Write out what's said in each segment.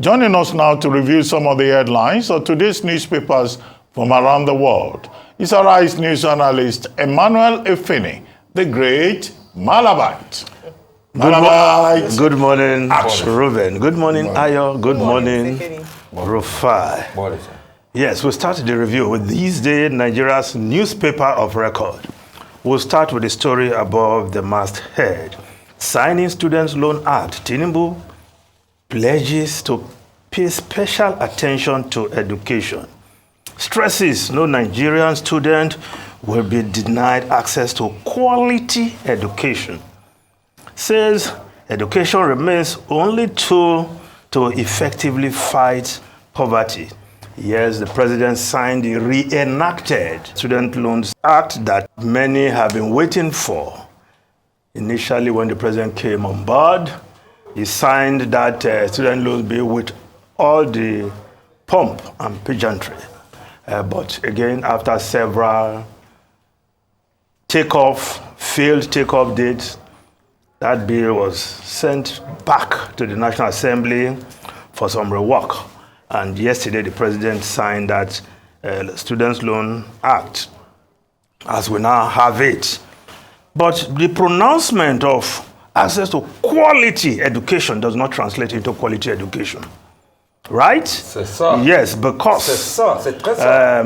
Joining us now to review some of the headlines of today's newspapers from around the world is our Arise News analyst, Emmanuel Efeni, the great Malabite. Good morning, Ruben. Good morning, Ayo. Good morning, Rufai. Yes, we'll start the review with these days Nigeria's newspaper of record. We'll start with the story above the masthead. Signing Students' Loan Act, Tinubu pledges to pay special attention to education. Stresses no Nigerian student will be denied access to quality education. Says education remains only tool to effectively fight poverty. Yes, the president signed the reenacted Student Loans Act that many have been waiting for. Initially, when the president came on board, he signed that student loans bill with all the pomp and pageantry. But again, after several failed takeoff dates, that bill was sent back to the National Assembly for some rework. And yesterday, the president signed that Students' Loan Act, as we now have it. But the pronouncement of access to quality education does not translate into quality education. Right? C'est ça. Yes, because c'est ça. C'est très ça.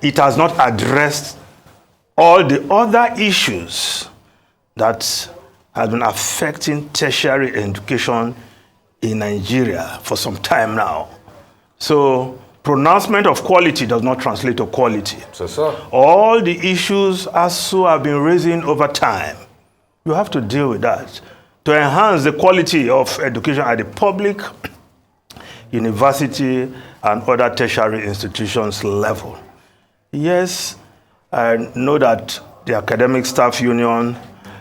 It has not addressed all the other issues that have been affecting tertiary education in Nigeria for some time now. So, pronouncement of quality does not translate to quality. C'est ça. All the issues ASU have been raising over time. You have to deal with that to enhance the quality of education at the public, university, and other tertiary institutions level. Yes, I know that the Academic Staff Union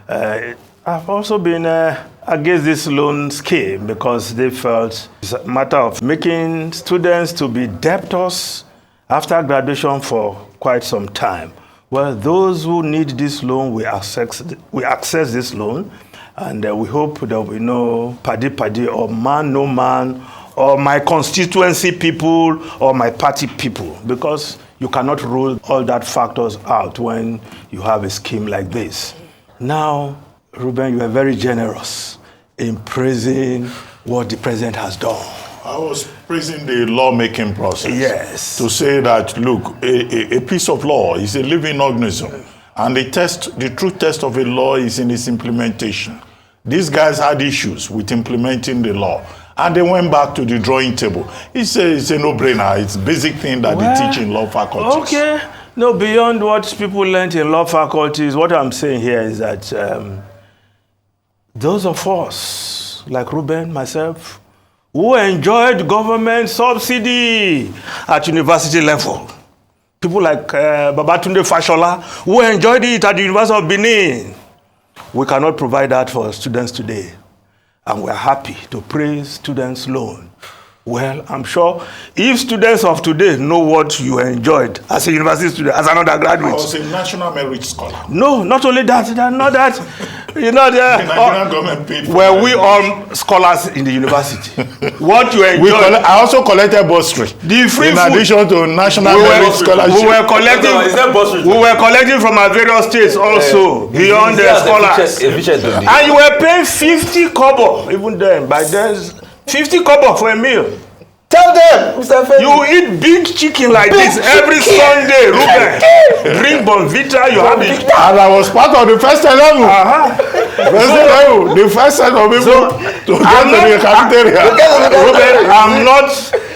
have also been against this loan scheme because they felt it's a matter of making students to be debtors after graduation for quite some time. Well, those who need this loan will access this loan, and we hope there will be no paddy or man no man or my constituency people or my party people, because you cannot rule all that factors out when you have a scheme like this. Now, Ruben, you are very generous in praising what the president has done. I was praising the lawmaking process. Yes. To say that, look, a piece of law is a living organism. And the true test of a law is in its implementation. These guys had issues with implementing the law. And they went back to the drawing table. It's a no-brainer. It's a basic thing that they teach in law faculties. Okay. No, beyond what people learned in law faculties, what I'm saying here is that those of us, like Ruben, myself, who enjoyed government subsidy at university level, people like Babatunde Fashola, who enjoyed it at the University of Benin, we cannot provide that for students today. And we're happy to praise students' loan. Well, I'm sure if students of today know what you enjoyed as a university student, as an undergraduate. I was a national merit scholar. No, not only that, not that. You know, the Nigerian government paid for were we all scholars in the university? What you enjoyed. I also collected bursary. The free in food. Addition to national merit scholarship. We were collecting from our various states also, beyond the scholars. And you were paying 50 kobo, even then, by then. 50 kobo for a meal. Tell them, Mr. Femi. You eat big chicken like this every Sunday, Ruben. Drink Bonvita, you have it. And I was part of the first 11. The first set of people to get to the cafeteria. Ruben, I'm not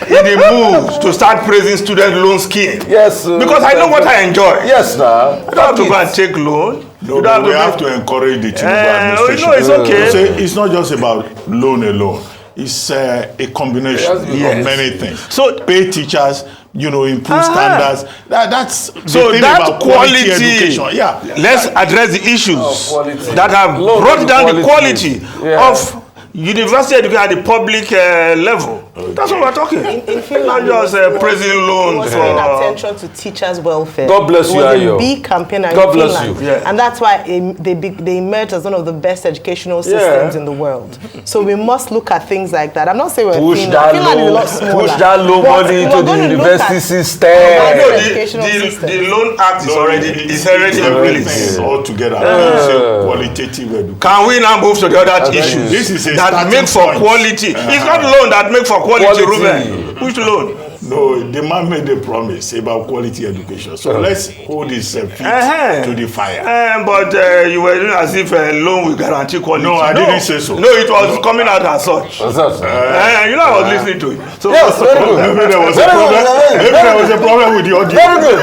in the mood to start praising student loan scheme. Yes. Because I know what I enjoy. Yes, sir. You don't have to go and take loan. No, we have to encourage the Tinubu administration. No, it's okay. It's not just about loan alone. It's a combination of many things. So pay teachers, improve standards. That's the thing about quality education. Yeah. Let's address the issues that have brought down the quality of university education at the public level. That's what we're talking. In Finland, Not just prison loans was for paying attention to teachers' welfare. God bless you, It was Ayo. a big campaigner God in bless Finland. you. Yeah. And that's why they emerged as one of the best educational systems in the world. So we must look at things like that. I'm not saying we're Push Finland. that Finland is a low, lot smaller. push that low But money we're into the going to look university at- system. No, Educational system. the loan act is already in place. Everything all together. It's a qualitative education. Can we now move to the other issues This is a that starting make for point. quality? It's not loan that make for quality, Quality. Ruben. Which loan? No, the man made a promise about quality education. So let's hold his feet to the fire. But you were doing as if a loan will guarantee quality. No, I didn't say so. No, it was coming out as such. What's that? You know, I was listening to it. So Yes, very good. Maybe there was a Very good, problem. very Maybe there was a problem with the audio. Very good.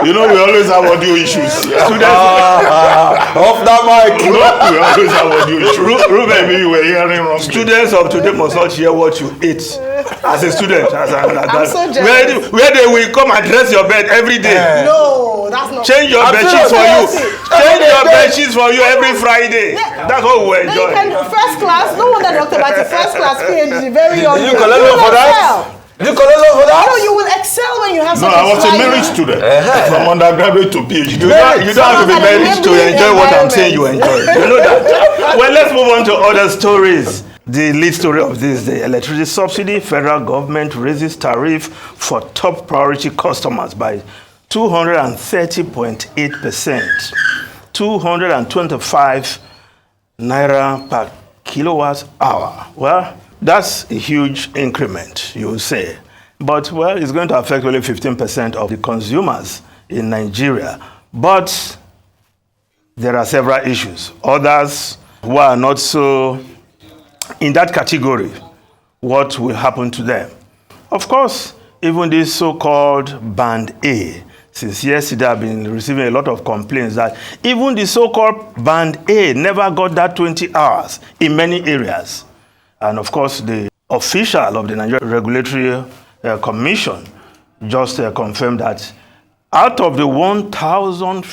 You know, we always have audio issues. Off that mic. We always have audio issues. Ruben, Maybe you were hearing wrong. students of today must not hear what you ate as a student. I'm so jealous. Where they will come and dress your bed every day. No, that's not. Change your I'm bed sheets for you. serious. Change your bed sheets for you every Friday. That's what we Then you enjoy. can do first class. No wonder Dr. Bati first class PhD, very young. Did you collect loan for that? Did you collect loan for that? No, you will excel when you have No, such I was a fly merit man. student from undergraduate to PhD. You don't have to be Some of married them to live in enjoy what I'm saying you environment. enjoy. You know that. Well, let's move on to other stories. The lead story of this day, electricity subsidy, federal government raises tariff for top priority customers by 230.8%, 225 naira per kilowatt hour. Well, that's a huge increment, you will say. But, well, it's going to affect only 15% of the consumers in Nigeria. But there are several issues. Others who are not so in that category, what will happen to them? Of course, even this so-called Band A, since yesterday I've been receiving a lot of complaints that even the so-called Band A never got that 20 hours in many areas. And of course, the official of the Nigeria Regulatory Commission just confirmed that out of the 1,000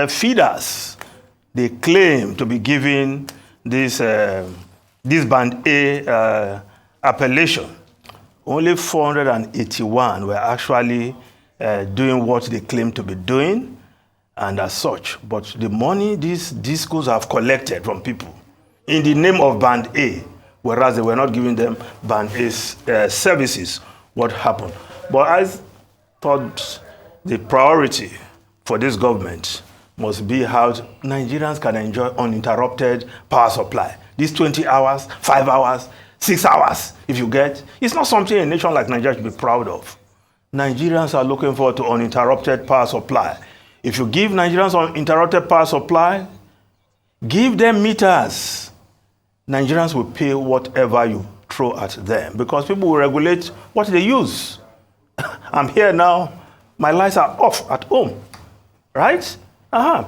feeders they claim to be giving this Band A appellation, only 481 were actually doing what they claim to be doing, and as such. But the money these discos have collected from people in the name of Band A, whereas they were not giving them Band A's services, what happened? But I thought the priority for this government must be how Nigerians can enjoy uninterrupted power supply. These 20 hours, 5 hours, 6 hours, if you get, it's not something a nation like Nigeria should be proud of. Nigerians are looking forward to uninterrupted power supply. If you give Nigerians uninterrupted power supply, give them meters. Nigerians will pay whatever you throw at them because people will regulate what they use. I'm here now, my lights are off at home, right?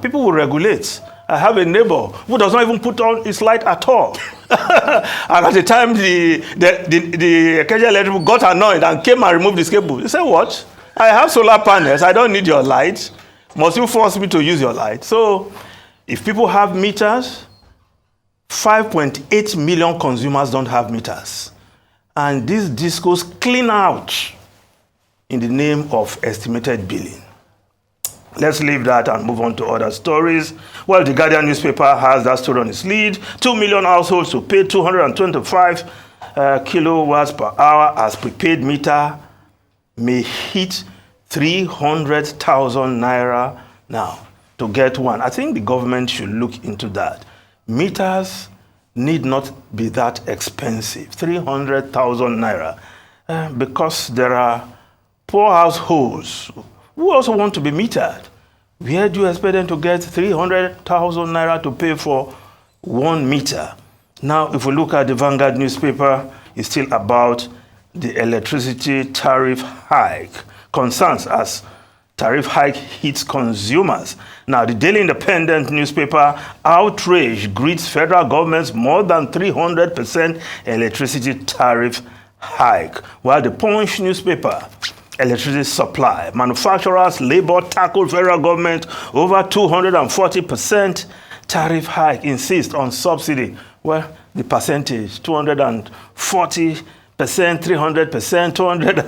People will regulate. I have a neighbor who does not even put on his light at all. And at the time the Acacia Electric got annoyed and came and removed this cable. He said, what? I have solar panels. I don't need your light. Must you force me to use your light? So if people have meters, 5.8 million consumers don't have meters. And these discos clean out in the name of estimated billing. Let's leave that and move on to other stories. Well, the Guardian newspaper has that story on its lead. 2 million households to pay 225 kilowatts per hour as prepaid meter may hit 300,000 naira now to get one. I think the government should look into that. Meters need not be that expensive, 300,000 naira, because there are poor households who also want to be metered. Where do you expect them to get 300,000 naira to pay for 1 meter? Now, if we look at the Vanguard newspaper, it's still about the electricity tariff hike. Concerns as tariff hike hits consumers. Now, the Daily Independent newspaper, outrage greets federal government's more than 300% electricity tariff hike. While the Punch newspaper, electricity supply, manufacturers, labor tackle federal government over 240% tariff hike, insist on subsidy Well, the percentage, 240%, 300%, 200.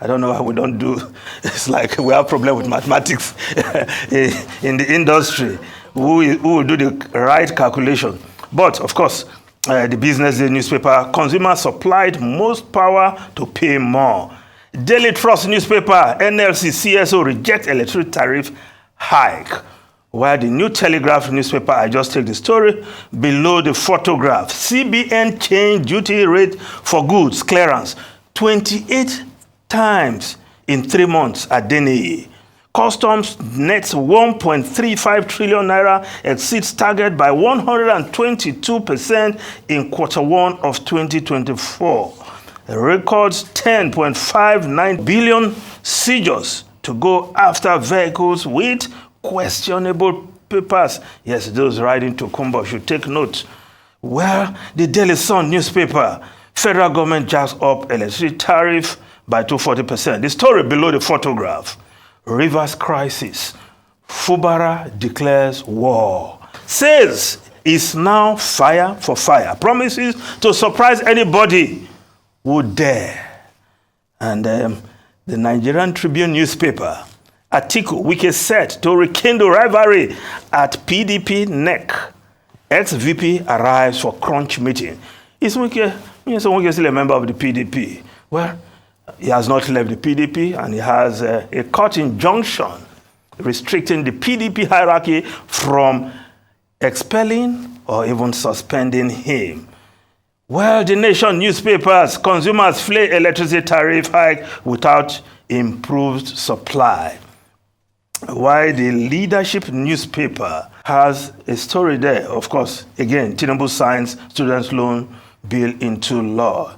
I don't know how we don't do. It's like we have problem with mathematics in the industry. Who will do the right calculation? But of course, the Business Day newspaper, consumers supplied most power to pay more. Daily Trust newspaper, NLC CSO reject electricity tariff hike. While the New Telegraph newspaper, I just take the story below the photograph. CBN changed duty rate for goods clearance 28 times in 3 months at Denny. Customs nets 1.35 trillion naira, exceeds target by 122% in Q1 of 2024. Records 10.59 billion seizures to go after vehicles with questionable papers. Yes, those riding to Kumba should take note. Well, the Daily Sun newspaper, federal government jacks up electricity tariff by 240%. The story below the photograph. Rivers crisis. Fubara declares war. Says it's now fire for fire. Promises to surprise anybody who dare. And the Nigerian Tribune newspaper, Atiku, Wike set to rekindle rivalry at PDP neck. Ex-VP arrives for crunch meeting. Is Wike still a member of the PDP? Well, he has not left the PDP, and he has a court injunction restricting the PDP hierarchy from expelling or even suspending him. Well, the Nation newspapers, consumers flay electricity tariff hike without improved supply. While the Leadership newspaper has a story there, of course, again, Tinubu signs students' loan bill into law.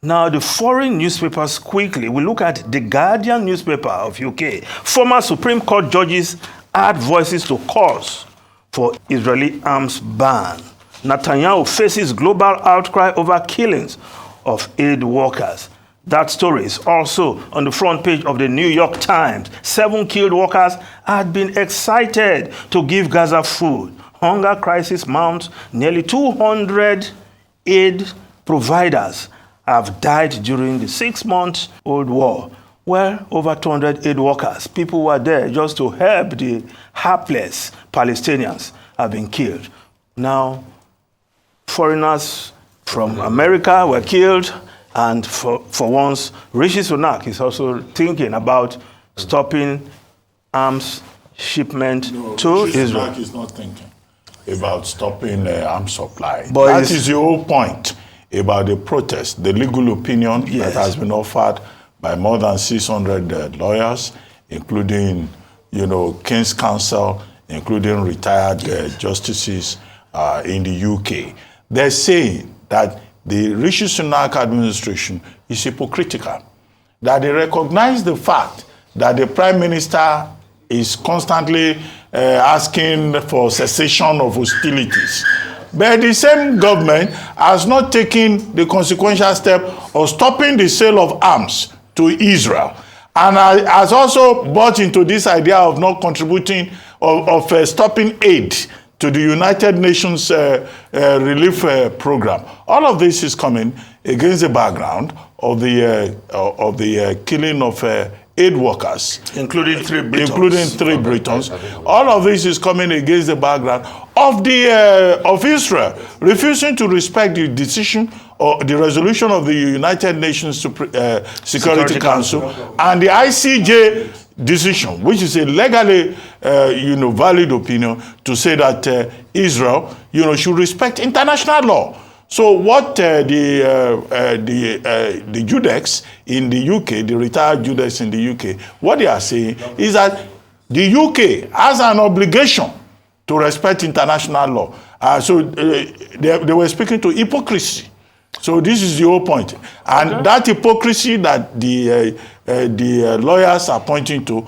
Now, the foreign newspapers quickly, we look at the Guardian newspaper of UK. Former Supreme Court judges add voices to calls for Israeli arms ban. Netanyahu faces global outcry over killings of aid workers. That story is also on the front page of the New York Times. 7 killed workers had been excited to give Gaza food. Hunger crisis mounts. Nearly 200 aid providers have died during the 6-month-old war. Well, over 200 aid workers, people who were there just to help the hapless Palestinians, have been killed. Now, foreigners from America were killed, and for once, Rishi Sunak is also thinking about stopping arms shipment to Rishi Israel. Sunak is not thinking about stopping arms supply. But that is the whole point about the protest, the legal opinion that has been offered by more than 600 lawyers, including, King's Counsel, including retired justices in the UK. They're saying that the Rishi Sunak administration is hypocritical, that they recognize the fact that the Prime Minister is constantly asking for cessation of hostilities. But the same government has not taken the consequential step of stopping the sale of arms to Israel, and has also bought into this idea of not contributing, of stopping aid to the United Nations relief program. All of this is coming against the background of the killing of aid workers, Including 3 Britons. All of this is coming against the background of Israel refusing to respect the decision or the resolution of the United Nations Security Council and the ICJ decision, which is a legally valid opinion to say that Israel should respect international law. So what the Judex in the UK, the retired Judex in the UK, what they are saying is that the UK has an obligation to respect international law. So they were speaking to hypocrisy. So this is the whole point. And that hypocrisy that the lawyers are pointing to,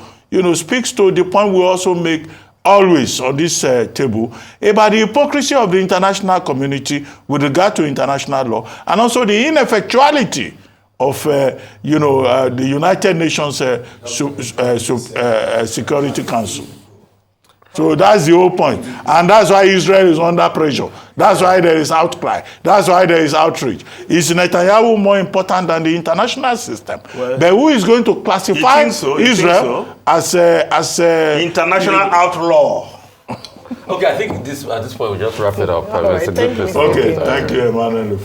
speaks to the point we also make always on this table about the hypocrisy of the international community with regard to international law, and also the ineffectuality of the United Nations Security Council. So that's the whole point. And that's why Israel is under pressure. That's why there is outcry. That's why there is outrage. Is Netanyahu more important than the international system? Well, but who is going to classify Israel as a international outlaw? Okay, I think at this point we just wrap it up. All right, It's a good place. Okay, thank you, Emmanuel.